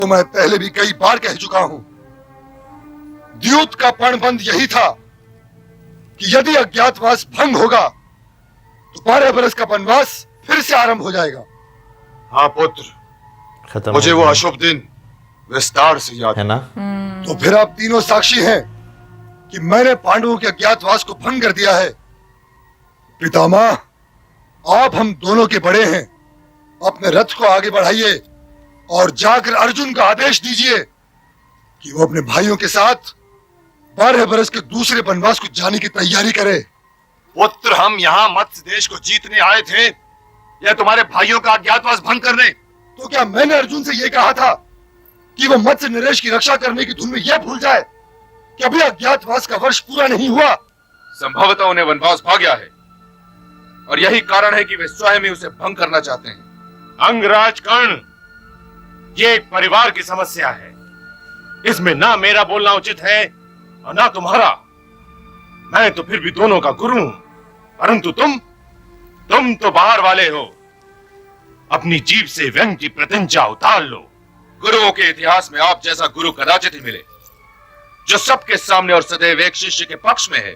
तो मैं पहले भी कई बार कह चुका हूं, द्यूत का पणबंध यही था कि यदि अज्ञातवास भंग होगा तो 12 बरस का वनवास फिर से आरंभ हो जाएगा। हाँ पुत्र, मुझे वो अशुभ दिन विस्तार से याद है ना। तो फिर आप तीनों साक्षी हैं कि मैंने पांडवों के अज्ञातवास को भंग कर दिया है। पितामह, आप हम दोनों के बड़े हैं, अपने रथ को आगे बढ़ाइए और जाकर अर्जुन का आदेश दीजिए कि वो अपने भाइयों के साथ 12 बरस के दूसरे वनवास को जाने की तैयारी करे। पुत्र, हम यहाँ मत्स्य देश को जीतने आए थे या तुम्हारे भाइयों का अज्ञातवास भंग करने? तो क्या मैंने अर्जुन से यह कहा था कि वो मत्स्य नरेश की रक्षा करने की धुन में यह भूल जाए कि अभी अज्ञातवास का वर्ष पूरा नहीं हुआ? संभवतः उन्हें वनवास भाग गया है और यही कारण है कि वे स्वयं ही उसे भंग करना चाहते हैं। अंगराज कर्ण, ये एक परिवार की समस्या है। इसमें ना मेरा बोलना उचित है और ना तुम्हारा। मैं तो फिर भी दोनों का गुरु हूं, परंतु तुम तो बाहर वाले हो। अपनी जीभ से व्यंग की प्रतिज्ञा उतार लो। गुरुओं के इतिहास में आप जैसा गुरु कदाचित ही मिले, जो सबके सामने और सदैव एक शिष्य के पक्ष में है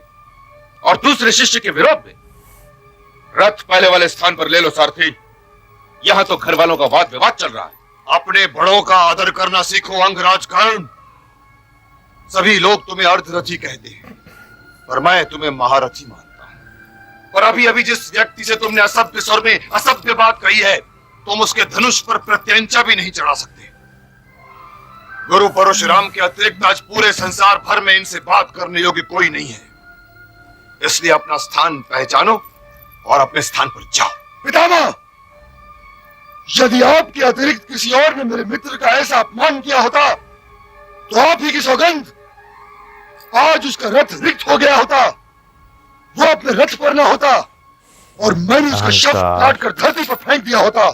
और दूसरे शिष्य के विरोध में। रथ पहले वाले स्थान पर ले लो सारथी, यहां तो घर वालों का वाद विवाद चल रहा है। अपने बड़ों का आदर करना सीखो अंगराज कर्ण। सभी लोग तुम्हें अर्धरथी कहते हैं, पर मैं तुम्हें महारथी मानता हूं। और अभी अभी जिस व्यक्ति से तुमने असभ्य स्वर में असभ्य बात कही है, तुम उसके धनुष पर प्रत्यंचा भी नहीं चढ़ा सकते। गुरु परशुराम के अतिरिक्त आज पूरे संसार भर में इनसे बात करने योग्य कोई नहीं है। इसलिए अपना स्थान पहचानो और अपने स्थान पर जाओ। पितामह, यदि आपके अतिरिक्त किसी और ने मेरे मित्र का ऐसा अपमान किया होता तो आप ही की सौगंध, आज उसका रथ रिक्त हो गया होता, वो अपने रथ पर ना होता और मैंने उसका शव काट कर धरती पर फेंक दिया होता।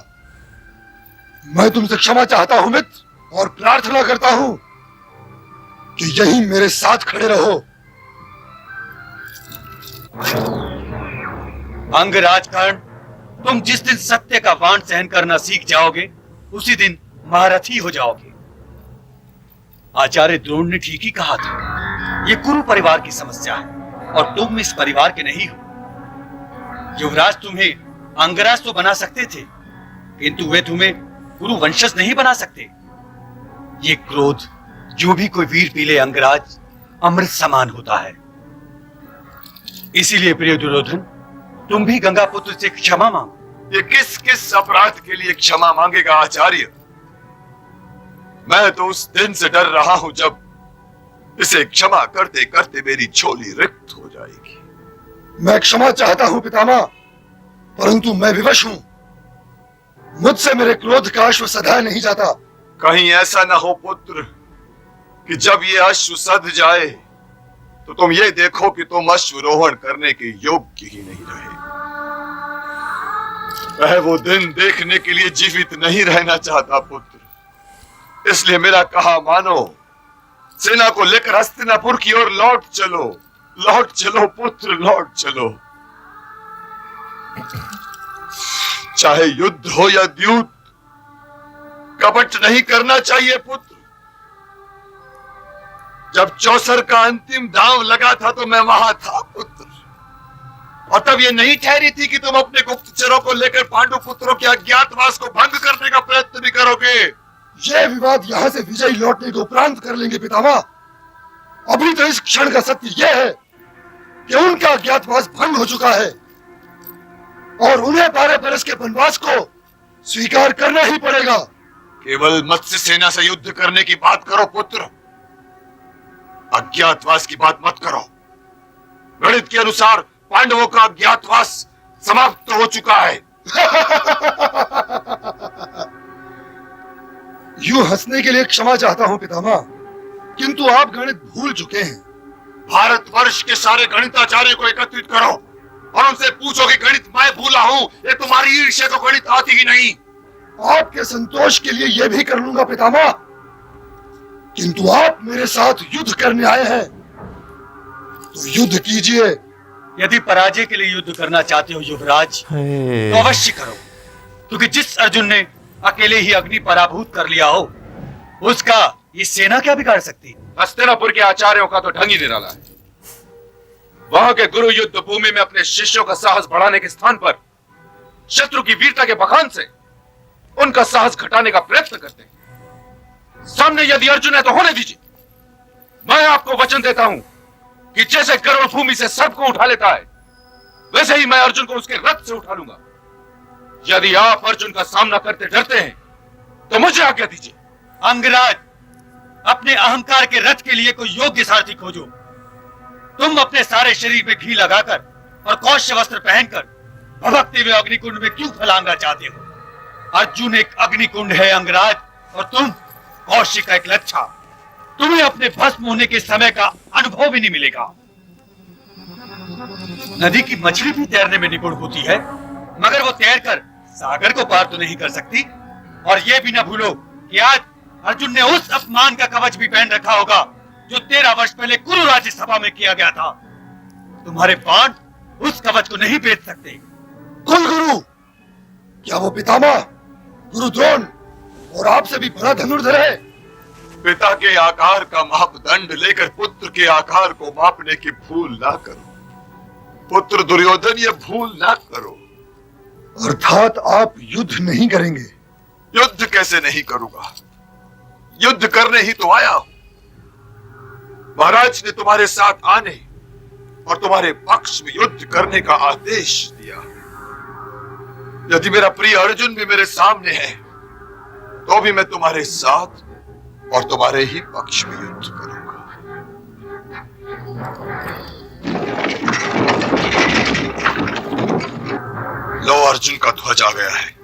मैं तुमसे क्षमा चाहता हूं मित्र, और प्रार्थना करता हूं कि यहीं मेरे साथ खड़े रहो। अंगराज कर्ण, तुम जिस दिन सत्य का बाण सहन करना सीख जाओगे, उसी दिन महारथी हो जाओगे। आचार्य द्रोण ने ठीक ही कहा था, ये कुरु परिवार की समस्या है और तुम इस परिवार के नहीं हो। युवराज तुम्हें अंगराज तो बना सकते थे, किंतु वे तुम्हें कुरु वंशज नहीं बना सकते। ये क्रोध जो भी कोई वीर पी ले अंगराज, अमृत समान होता है। इसीलिए प्रिय दुर्योधन, तुम भी गंगा पुत्र से क्षमा मांगो। ये किस किस अपराध के लिए क्षमा मांगेगा आचार्य? मैं तो उस दिन से डर रहा हूं जब इसे क्षमा करते करते मेरी झोली रिक्त हो जाएगी। मैं क्षमा चाहता हूं पितामह, परंतु मैं विवश हूं। मुझसे मेरे क्रोध का अश्व सधाया नहीं जाता। कहीं ऐसा ना हो पुत्र कि जब ये अश्व सध जाए तो तुम ये देखो कि तुम अश्वरोहण करने के योग्य ही नहीं रहे। मैं वो दिन देखने के लिए जीवित नहीं रहना चाहता पुत्र। इसलिए मेरा कहा मानो, सेना को लेकर हस्तिनापुर की ओर लौट चलो। लौट चलो पुत्र, लौट चलो। चाहे युद्ध हो या द्यूत, कपट नहीं करना चाहिए पुत्र। जब चौसर का अंतिम दांव लगा था तो मैं वहां था पुत्र, और तब ये नहीं ठहरी थी कि तुम अपने गुप्तचरों को लेकर पांडु पुत्रों के अज्ञातवास को भंग करने का प्रयत्न भी करोगे। यह विवाद यहां से विजयी लौटने के उपरांत कर लेंगे पितामह। अभी तो इस क्षण का सत्य यह है कि उनका अज्ञातवास भंग हो चुका है और उन्हें 12 बरस के वनवास को स्वीकार करना ही पड़ेगा। केवल मत्स्य सेना से युद्ध करने की बात करो पुत्र, अज्ञातवास की बात मत करो। गणित के अनुसार पांडवों का अज्ञातवास समाप्त हो चुका है। यूं हंसने के लिए क्षमा चाहता हूं पितामह, किंतु आप गणित भूल चुके हैं। भारतवर्ष के सारे गणिताचार्यों को एकत्रित करो और उनसे पूछो कि गणित मैं भूला हूं, ये तुम्हारी ईर्ष्या को गणित आती ही नहीं। आपके संतोष के लिए यह भी कर लूंगा पितामह, किंतु आप मेरे साथ युद्ध करने आए हैं तो युद्ध कीजिए। यदि पराजय के लिए युद्ध करना चाहते हो युवराज, तो अवश्य करो, क्योंकि जिस अर्जुन ने अकेले ही अग्नि पराभूत कर लिया हो, उसका ये सेना क्या बिगाड़ सकती? हस्तिनापुर के आचार्यों का तो ढंग ही निराला है। वहां के गुरु युद्ध भूमि में अपने शिष्यों का साहस बढ़ाने के स्थान पर शत्रु की वीरता के बखान से उनका साहस घटाने का प्रयत्न करते हैं। सामने यदि अर्जुन है तो होने दीजिए। मैं आपको वचन देता हूं कि जैसे गरुड़ भूमि से सर्प को उठा लेता है, वैसे ही मैं अर्जुन को उसके रथ से उठा लूंगा। यदि आप अर्जुन का सामना करते डरते हैं तो मुझे आज्ञा दीजिए। अंगराज, अपने अहंकार के रथ के लिए कोई योग्य सारथी खोजो। तुम अपने सारे शरीर में घी लगाकर और कौशल वस्त्र पहनकर भभकते हुए अग्निकुंड में क्यों फलांगा चाहते हो? अर्जुन एक अग्निकुंड है अंगराज, और तुम कौशिक का एक लच्छा। तुम्हें अपने भस्म होने के समय का अनुभव भी नहीं मिलेगा। नदी की मछली भी तैरने में निपुण होती है, मगर वो तैरकर सागर को पार तो नहीं कर सकती। और ये भी ना भूलो कि आज अर्जुन ने उस अपमान का कवच भी पहन रखा होगा जो 13 वर्ष पहले कुरु राज्यसभा में किया गया था। तुम्हारे बाण उस कवच को नहीं भेद सकते। कुलगुरु, क्या वो पितामह गुरु द्रोण और आपसे भी बड़ा धनुर्धर है? पिता के आकार का मापदंड लेकर पुत्र के आकार को मापने की भूल ना करो। पुत्र दुर्योधन, ये भूल ना करो। अर्थात आप युद्ध नहीं करेंगे? युद्ध कैसे नहीं करूंगा? युद्ध करने ही तो आया हूं। महाराज ने तुम्हारे साथ आने और तुम्हारे पक्ष में युद्ध करने का आदेश दिया। यदि मेरा प्रिय अर्जुन भी मेरे सामने है तो भी मैं तुम्हारे साथ और तुम्हारे ही पक्ष में युद्ध करूंगा। लो, अर्जुन का ध्वज आ गया है।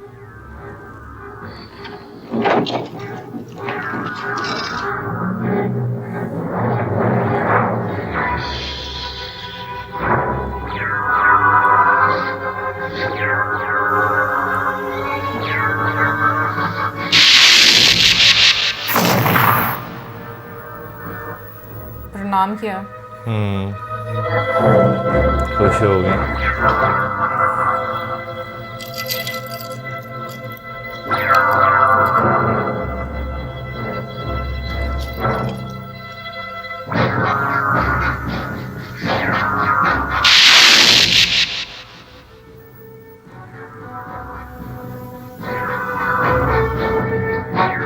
प्रणाम किया। खुश हो गए।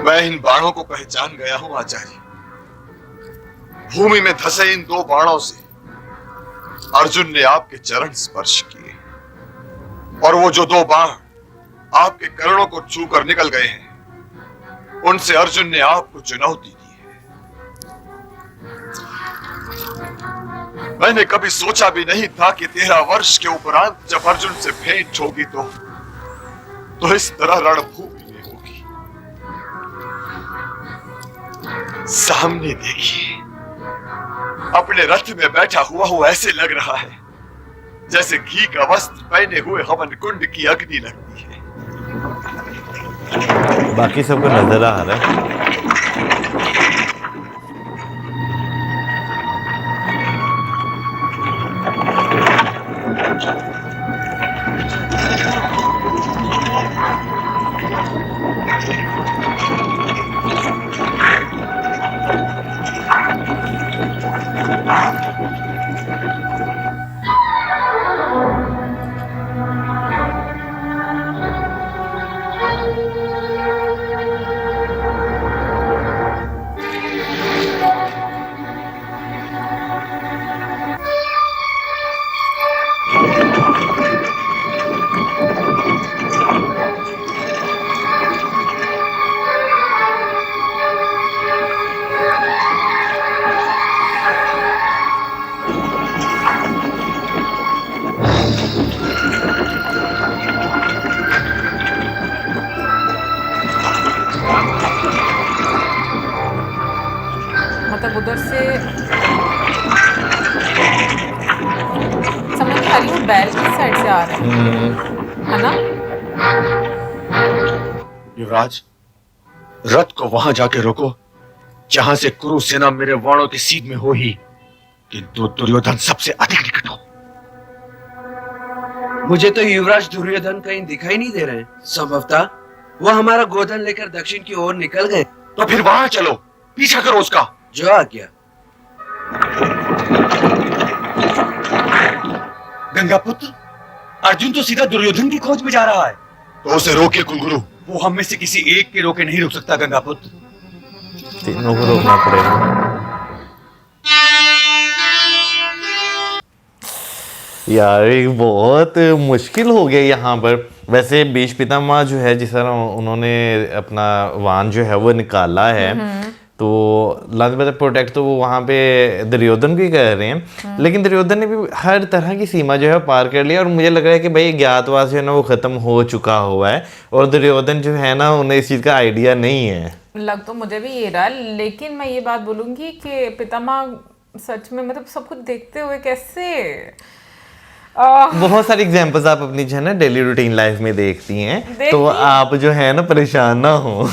मैं इन बाणों को पहचान गया हूं आचार्य। भूमि में धसे इन 2 बाणों से अर्जुन ने आपके चरण स्पर्श किए, और वो जो 2 बाण आपके करणों को छूकर निकल गए हैं, उनसे अर्जुन ने आपको चुनौती दी है। मैंने कभी सोचा भी नहीं था कि 13 वर्ष के उपरांत जब अर्जुन से भेंट होगी तो इस तरह रणभूमि में होगी। सामने देखिए, अपने रथ में बैठा हुआ हूं, ऐसे लग रहा है जैसे घी का वस्त्र पहने हुए हवन कुंड की अग्नि लगती है। बाकी सबको नजर आ रहा है। मतलब उधर से समझ नहीं आ रही, वो बैल की साइड से आ रहे हैं, है ना? युवराज, रथ को वहां जाके रोको जहां से कुरु सेना मेरे वाणों की सीध में हो ही, किंतु दुर्योधन सबसे अधिक निकट हो। मुझे तो युवराज दुर्योधन कहीं दिखाई नहीं दे रहे हैं। संभवतः वो हमारा गोधन लेकर दक्षिण की ओर निकल गए। तो फिर वहां चलो, पीछा करो उसका। जो आ गया। गंगापुत्र, अर्जुन तो सीधा दुर्योधन की खोज में जा रहा है। तो उसे रोकिए कुलगुरु। वो हम में से किसी एक के रोके नहीं रुक सकता गंगापुत्र। तीनों को रोकना पड़ेगा। यार ये बहुत मुश्किल हो गया यहाँ पर। वैसे भीष्म पितामह जो है, जिस तरह उन्होंने अपना वान जो है वो निकाला है, तो लास्ट प्रोटेक्ट तो वो वहाँ पे दुर्योधन को ही कर रहे हैं, लेकिन दुर्योधन ने भी हर तरह की सीमा जो है पार कर लिया। और मुझे लग रहा है कि भाई ज्ञातवास जो है ना वो खत्म हो चुका हुआ है, और दुर्योधन जो है ना उन्हें इस चीज़ का आइडिया नहीं है। लग तो मुझे भी ये रहा, लेकिन मैं ये बात बोलूंगी कि पितामह सच में मतलब सब कुछ देखते हुए कैसे बहुत सारी एग्जांपल्स आप अपनी जो है ना डेली रूटीन लाइफ में देखती हैं, तो आप जो है ना परेशान ना हो।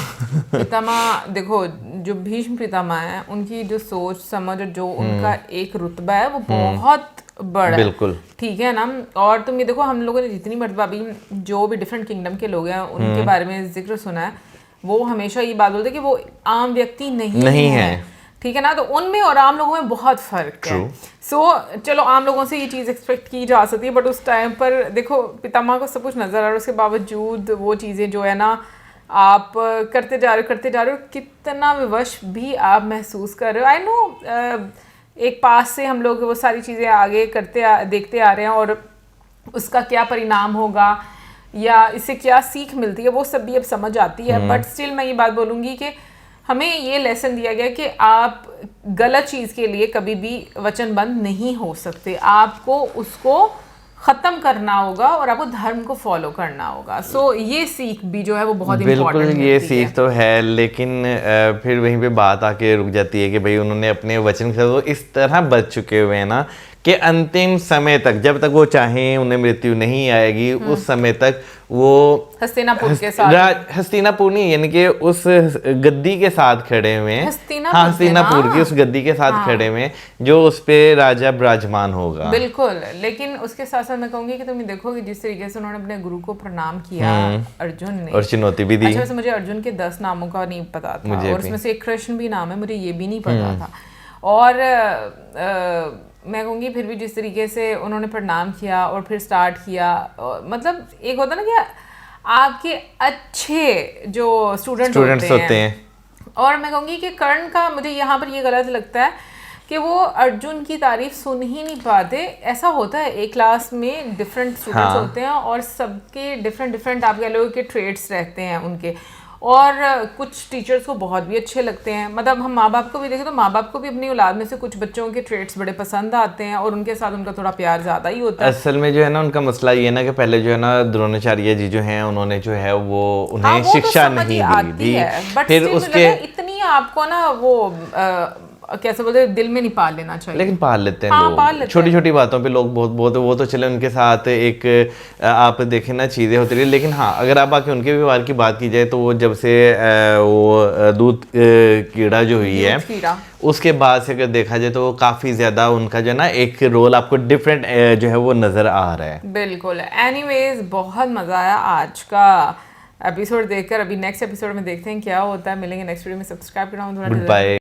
पितामह देखो, जो भीष्म पितामह है उनकी जो सोच समझ और जो उनका एक रुतबा है वो बहुत बड़ा है। बिल्कुल ठीक है ना। और तुम ये देखो, हम लोगों ने जितनी मर्तबा भी जो भी डिफरेंट किंगडम के लोग हैं उनके बारे में जिक्र सुना है, वो हमेशा ये बात बोलते हैं कि वो आम व्यक्ति नहीं है। ठीक है ना। तो उनमें और आम लोगों में बहुत फर्क है। सो चलो, आम लोगों से ये चीज़ एक्सपेक्ट की जा सकती है, बट उस टाइम पर देखो पितामह को सब कुछ नजर आ रहा है, उसके बावजूद वो चीज़ें जो है ना आप करते जा रहे हो, कितना विवश भी आप महसूस कर रहे हो। आई नो एक पास से हम लोग वो सारी चीज़ें आगे देखते आ रहे हैं, और उसका क्या परिणाम होगा या इससे क्या सीख मिलती है वो सब भी अब समझ आती है। बट स्टिल मैं ये बात बोलूँगी कि हमें ये लेसन दिया गया कि आप गलत चीज़ के लिए कभी भी वचनबद्ध नहीं हो सकते, आपको उसको ख़त्म करना होगा और आपको धर्म को फॉलो करना होगा। सो ये सीख भी जो है वो बहुत बिल्कुल इम्पोर्टेंट ये सीख तो है, लेकिन फिर वहीं पे बात आके रुक जाती है कि भाई उन्होंने अपने वचन से वो इस तरह बच चुके हुए हैं ना कि अंतिम समय तक, जब तक वो चाहें उन्हें मृत्यु नहीं आएगी, उस समय तक वो हस्तिनापुर के साथ, हस्तिनापुर नहीं यानी कि उस गद्दी के साथ खड़े हुए हैं। हस्तिनापुर की उस गद्दी के साथ खड़े हुए हैं जो उस पे राजा विराजमान होगा। बिल्कुल। लेकिन उसके साथ साथ मैं कहूंगी कि तुम देखो कि जिस तरीके से उन्होंने अपने गुरु को प्रणाम किया अर्जुन ने, और चुनौती भी दी। अच्छा, वैसे मुझे अर्जुन के 10 नामों का नहीं पता था, और उसमें से एक कृष्ण भी नाम है, मुझे ये भी नहीं पता था। और मैं कहूँगी फिर भी जिस तरीके से उन्होंने प्रणाम किया और फिर स्टार्ट किया, मतलब एक होता ना कि आपके अच्छे जो स्टूडेंट्स होते हैं। और मैं कहूँगी कि कर्ण का मुझे यहाँ पर ये गलत लगता है कि वो अर्जुन की तारीफ सुन ही नहीं पाते। ऐसा होता है, एक क्लास में डिफरेंट स्टूडेंट्स होते हैं और सबके डिफरेंट आप कह लो कि ट्रेड्स रहते हैं उनके, और कुछ टीचर्स को बहुत भी अच्छे लगते हैं। मतलब हम माँ बाप को भी देखें तो माँ बाप को भी अपनी औलाद में से कुछ बच्चों के ट्रेड्स बड़े पसंद आते हैं और उनके साथ उनका थोड़ा प्यार ज़्यादा ही होता है। असल में जो है ना उनका मसला ये ना कि पहले जो है ना द्रोणाचार्य जी जो हैं उन्होंने जो है वो उन्हें शिक्षा नहीं दी, फिर उसके इतनी आपको ना वो कैसे बोलते दिल में नहीं पाल लेना चाहिए। लेकिन पाल लेते हैं लोग, छोटी छोटी बातों पे लोग बहुत वो तो चले उनके साथ एक आप देखें ना चीज़ें होती रही। लेकिन हाँ, अगर आप आके उनके व्यवहार की बात की जाए तो वो जब से वो दूध कीड़ा जो हुई है उसके बाद से अगर देखा जाए तो वो काफ़ी ज़्यादा उनका जो है ना एक रोल आपको डिफरेंट जो है वो नज़र आ रहा है। बिल्कुल। एनीवेज बहुत मज़ा आया आज का एपिसोड देखकर। अभी नेक्स्ट एपिसोड में देखते हैं क्या होता है। मिलेंगे नेक्स्ट वीडियो में। सब्सक्राइब करना। Good bye.